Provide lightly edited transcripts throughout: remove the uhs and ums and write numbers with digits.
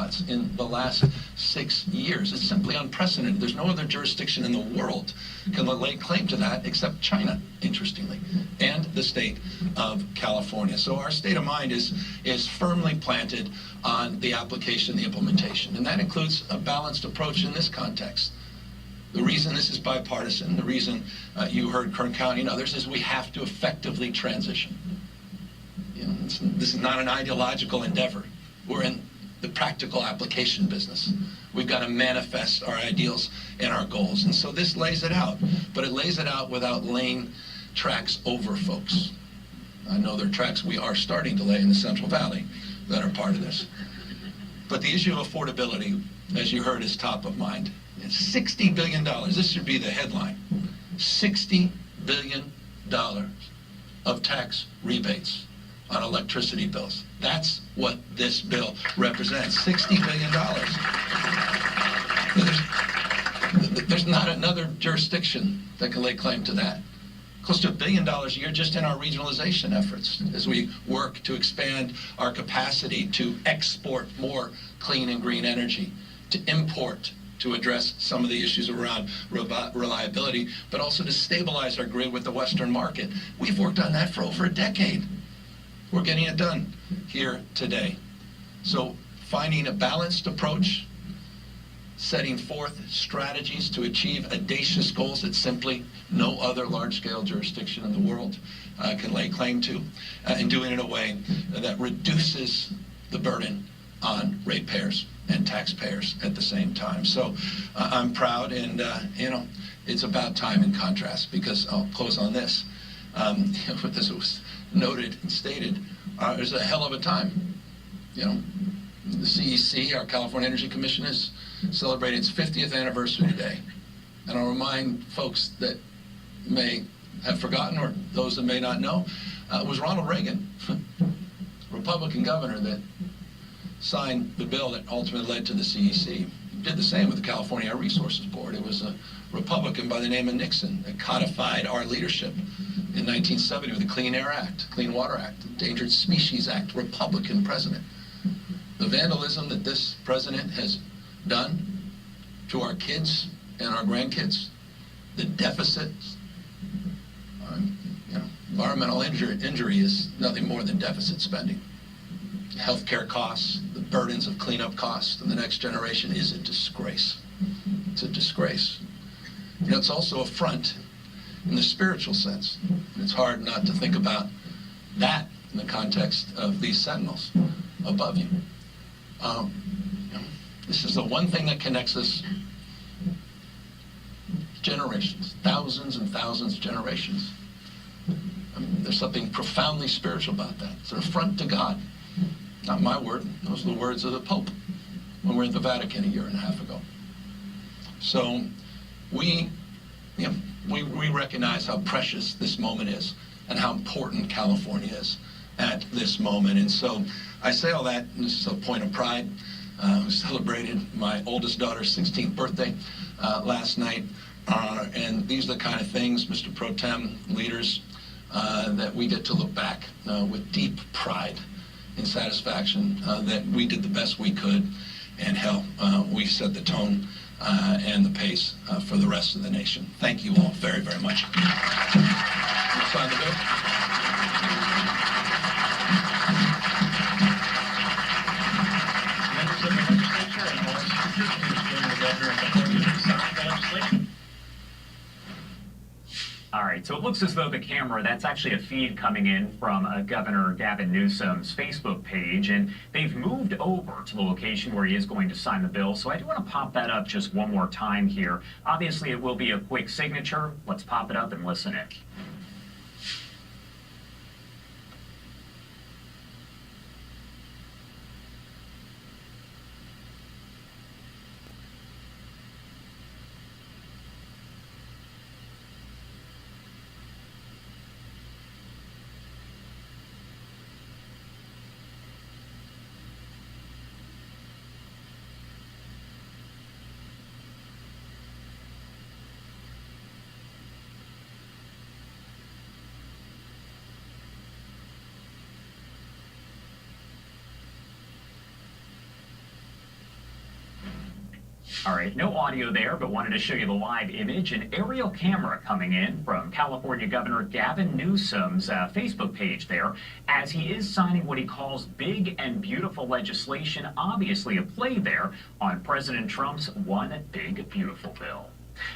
megawatts in the last 6 years. It's simply unprecedented. There's no other jurisdiction in the world can lay claim to that except China, interestingly, and the state of California. So our state of mind is firmly planted on the application, the implementation, and that includes a balanced approach in this context. The reason this is bipartisan, the reason you heard Kern County and others, is we have to effectively transition. This is not an ideological endeavor. We're in the practical application business. We've got to manifest our ideals and our goals. And so this lays it out, but it lays it out without laying tracks over folks. I know there are tracks we are starting to lay in the Central Valley that are part of this. But the issue of affordability, as you heard, is top of mind. It's $60 billion. This should be the headline. $60 billion of tax rebates on electricity bills. That's what this bill represents, $60 billion. There's not another jurisdiction that can lay claim to that. Close to $1 billion a year just in our regionalization efforts as we work to expand our capacity to export more clean and green energy, to import to address some of the issues around reliability, but also to stabilize our grid with the Western market. We've worked on that for over a decade. We're getting it done here today. So finding a balanced approach, setting forth strategies to achieve audacious goals that simply no other large-scale jurisdiction in the world can lay claim to, and doing it in a way that reduces the burden on ratepayers and taxpayers at the same time. So I'm proud, and it's about time in contrast, because I'll close on this. This was noted and stated, there's a hell of a time. The CEC, our California Energy Commission, is celebrating its 50th anniversary today. And I'll remind folks that may have forgotten, or those that may not know, it was Ronald Reagan, Republican governor, that signed the bill that ultimately led to the CEC. He did the same with the California Air Resources Board. It was a Republican by the name of Nixon that codified our leadership in 1970 with the Clean Air Act, Clean Water Act, Endangered Species Act, Republican president. The vandalism that this president has done to our kids and our grandkids, the deficits, environmental injury is nothing more than deficit spending. Healthcare costs, the burdens of cleanup costs, and the next generation is a disgrace. It's a disgrace. It's also a front in the spiritual sense. And it's hard not to think about that in the context of these sentinels above you. This is the one thing that connects us generations, thousands and thousands of generations. There's something profoundly spiritual about that. It's an affront to God. Not my word. Those are the words of the Pope when we were at the Vatican a year and a half ago. So we recognize how precious this moment is and how important California is at this moment. And so I say all that, and this is a point of pride. We celebrated my oldest daughter's 16th birthday last night. And these are the kind of things, Mr. Pro Tem, leaders, that we get to look back with deep pride and satisfaction that we did the best we could, and hell, we set the tone and the pace for the rest of the nation. Thank you all very, very much. Sign the bill. Members of the legislature and all speakers, please join the governor in the podium to sign the legislation. All right, so it looks as though the camera, that's actually a feed coming in from Governor Gavin Newsom's Facebook page, and they've moved over to the location where he is going to sign the bill. So I do want to pop that up just one more time here. Obviously, it will be a quick signature. Let's pop it up and listen in. All right, no audio there, but wanted to show you the live image. An aerial camera coming in from California Governor Gavin Newsom's Facebook page there, as he is signing what he calls big and beautiful legislation, obviously a play there on President Trump's One Big Beautiful Bill.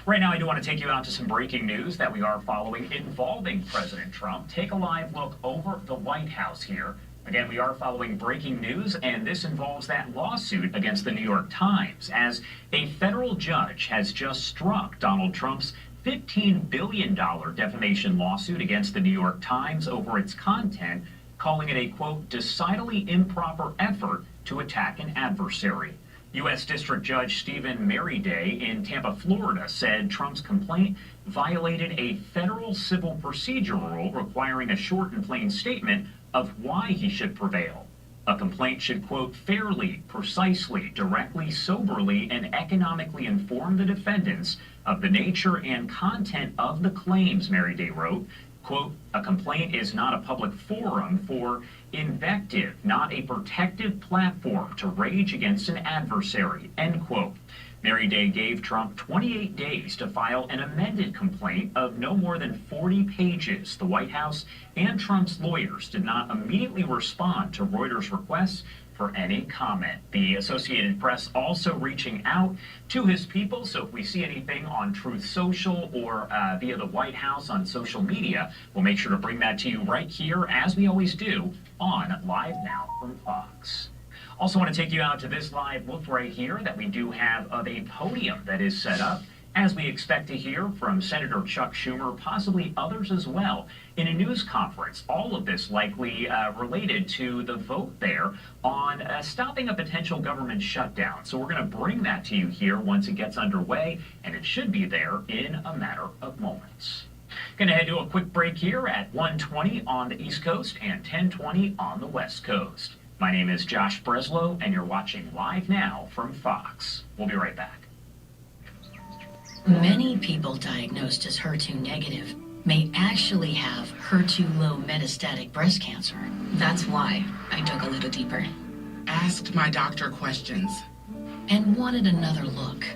Right now, I do want to take you out to some breaking news that we are following involving President Trump. Take a live look over the White House here. Again, we are following breaking news, and this involves that lawsuit against the New York Times, as a federal judge has just struck Donald Trump's $15 billion defamation lawsuit against the New York Times over its content, calling it a, quote, decidedly improper effort to attack an adversary. U.S. District Judge Stephen Merryday in Tampa, Florida, said Trump's complaint violated a federal civil procedure rule requiring a short and plain statement of why he should prevail. A complaint should, quote, fairly, precisely, directly, soberly, and economically inform the defendants of the nature and content of the claims, Merryday wrote. Quote, a complaint is not a public forum for invective, not a protective platform to rage against an adversary, end quote. Merryday gave Trump 28 days to file an amended complaint of no more than 40 pages. The White House and Trump's lawyers did not immediately respond to Reuters' requests for any comment. The Associated Press also reaching out to his people, so if we see anything on Truth Social or via the White House on social media, we'll make sure to bring that to you right here, as we always do, on Live Now from Fox. Also want to take you out to this live look right here that we do have of a podium that is set up, as we expect to hear from Senator Chuck Schumer, possibly others as well, in a news conference. All of this likely related to the vote there on stopping a potential government shutdown. So we're going to bring that to you here once it gets underway, and it should be there in a matter of moments. Going to head to a quick break here at 1:20 on the East Coast and 10:20 on the West Coast. My name is Josh Breslow, and you're watching Live Now from Fox. We'll be right back. Many people diagnosed as HER2 negative may actually have HER2 low metastatic breast cancer. That's why I dug a little deeper Asked my doctor questions. and wanted another look.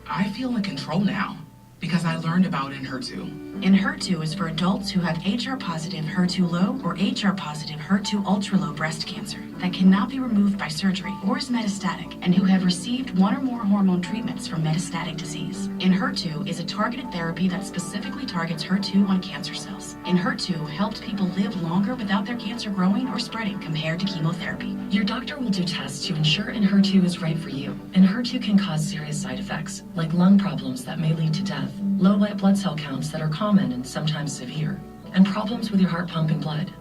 I feel in control now because I learned about Enhertu. Enhertu is for adults who have HR-positive HER2 low or HR-positive HER2 ultra-low breast cancer that cannot be removed by surgery or is metastatic, and who have received one or more hormone treatments for metastatic disease. Enhertu is a targeted therapy that specifically targets HER2 on cancer cells. Enhertu helps people live longer without their cancer growing or spreading compared to chemotherapy. Your doctor will do tests to ensure Enhertu is right for you. Enhertu can cause serious side effects, like lung problems that may lead to death, low white blood cell counts that are common and sometimes severe, and problems with your heart pumping blood.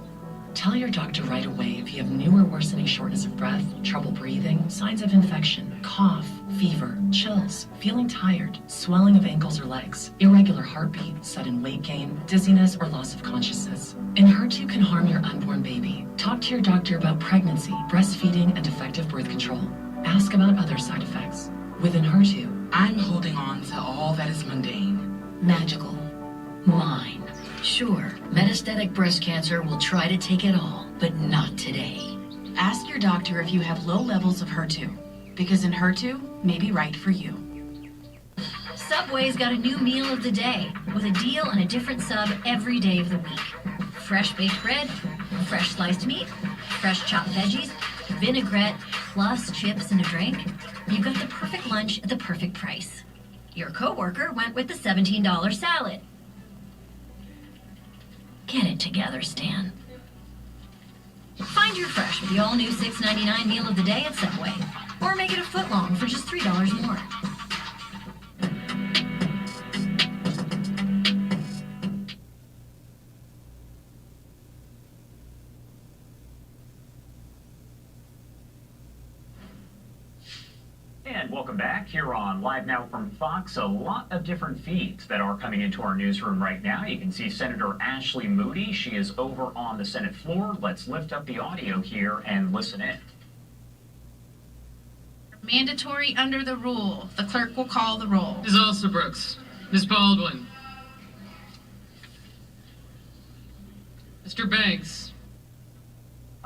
Tell your doctor right away if you have new or worsening shortness of breath, trouble breathing, signs of infection, cough, fever, chills, feeling tired, swelling of ankles or legs, irregular heartbeat, sudden weight gain, dizziness, or loss of consciousness. Enhertu can harm your unborn baby. Talk to your doctor about pregnancy, breastfeeding, and effective birth control. Ask about other side effects. With Enhertu, I'm holding on to all that is mundane. Magical. Mine. Sure, metastatic breast cancer will try to take it all, but not today. Ask your doctor if you have low levels of HER2, because Enhertu may be right for you. Subway's got a new meal of the day, with a deal on a different sub every day of the week. Fresh baked bread, fresh sliced meat, fresh chopped veggies, vinaigrette, plus chips and a drink. You've got the perfect lunch at the perfect price. Your coworker went with the $17 salad. Get it together, Stan. Find your fresh with the all-new $6.99 meal of the day at Subway. Or make it a foot long for just $3 more. And welcome back here on Live Now from Fox. A lot of different feeds that are coming into our newsroom right now. You can see Senator Ashley Moody. She is over on the Senate floor. Let's lift up the audio here and listen in. Mandatory under the rule. The clerk will call the roll. Ms. Alsterbrooks. Ms. Baldwin. Mr. Banks.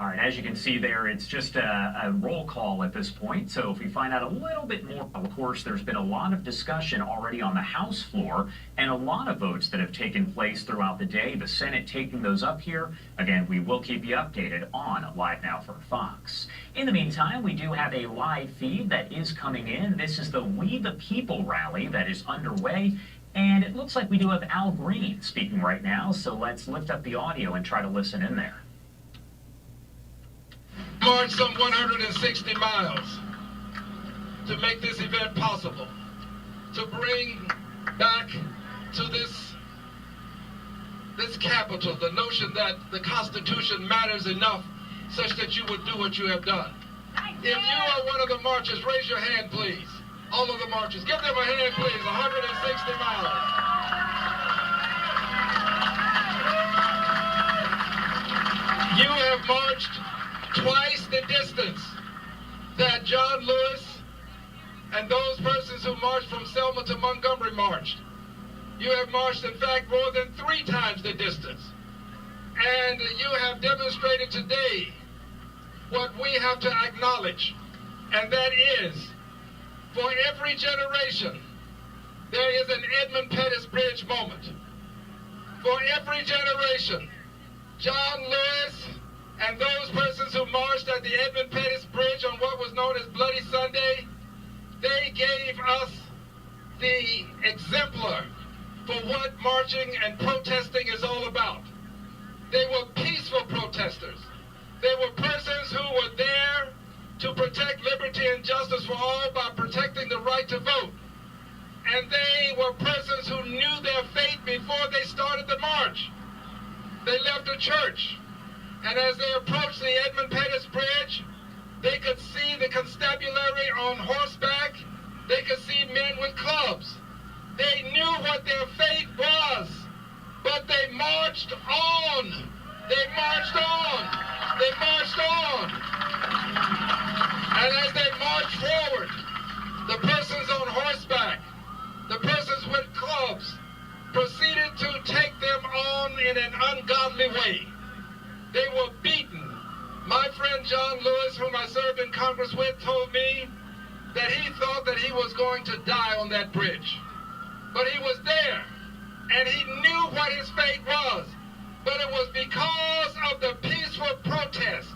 All right, as you can see there, it's just a roll call at this point. So if we find out a little bit more, of course, there's been a lot of discussion already on the House floor and a lot of votes that have taken place throughout the day. The Senate taking those up here. Again, we will keep you updated on Live Now for Fox. In the meantime, we do have a live feed that is coming in. This is the We the People rally that is underway. And it looks like we do have Al Green speaking right now. So let's lift up the audio and try to listen in there. Marched some 160 miles to make this event possible, to bring back to this capital the notion that the Constitution matters enough such that you would do what you have done. If you are one of the marchers, raise your hand, please. All of the marchers, give them a hand, please. 160 miles. You have marched twice the distance that John Lewis and those persons who marched from Selma to Montgomery marched. You have marched, in fact, more than 3 times the distance. And you have demonstrated today what we have to acknowledge, and that is, for every generation, there is an Edmund Pettus Bridge moment. For every generation, John Lewis and those persons who marched at the Edmund Pettus Bridge on what was known as Bloody Sunday, they gave us the exemplar for what marching and protesting is all about. They were peaceful protesters. They were persons who were there to protect liberty and justice for all by protecting the right to vote. And they were persons who knew their fate before they started the march. They left a church. And as they approached the Edmund Pettus Bridge, they could see the constabulary on horseback. They could see men with clubs. They knew what their fate was, but they marched on. They marched on. They marched on. And as they marched forward, the persons on horseback, the persons with clubs, proceeded to take them on in an ungodly way. They were beaten. My friend John Lewis, whom I served in Congress with, told me that he thought that he was going to die on that bridge. But he was there, and he knew what his fate was. But it was because of the peaceful protest,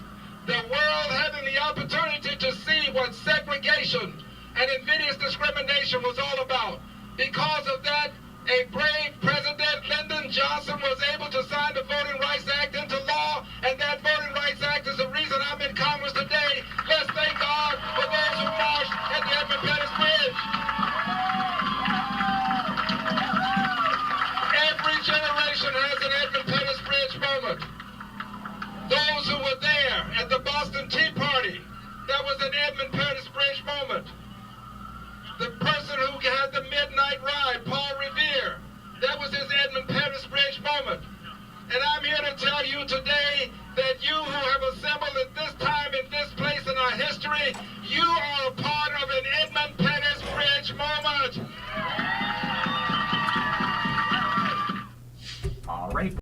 the world having the opportunity to see what segregation and invidious discrimination was all about. Because of that, a brave President, Lyndon Johnson, was able to sign the Voting Rights Act into law, and that Voting Rights Act is the reason I'm in Congress today. Let's thank God for those who marched at the Edmund Pettus Bridge. Every generation has an Edmund Pettus Bridge moment. Those who were there at the Boston Tea Party, that was an Edmund Pettus Bridge moment. The person who had the midnight ride, Paul Revere, that was his Edmund Pettus Bridge moment. And I'm here to tell you today that you who have assembled at this time in this place in our history, you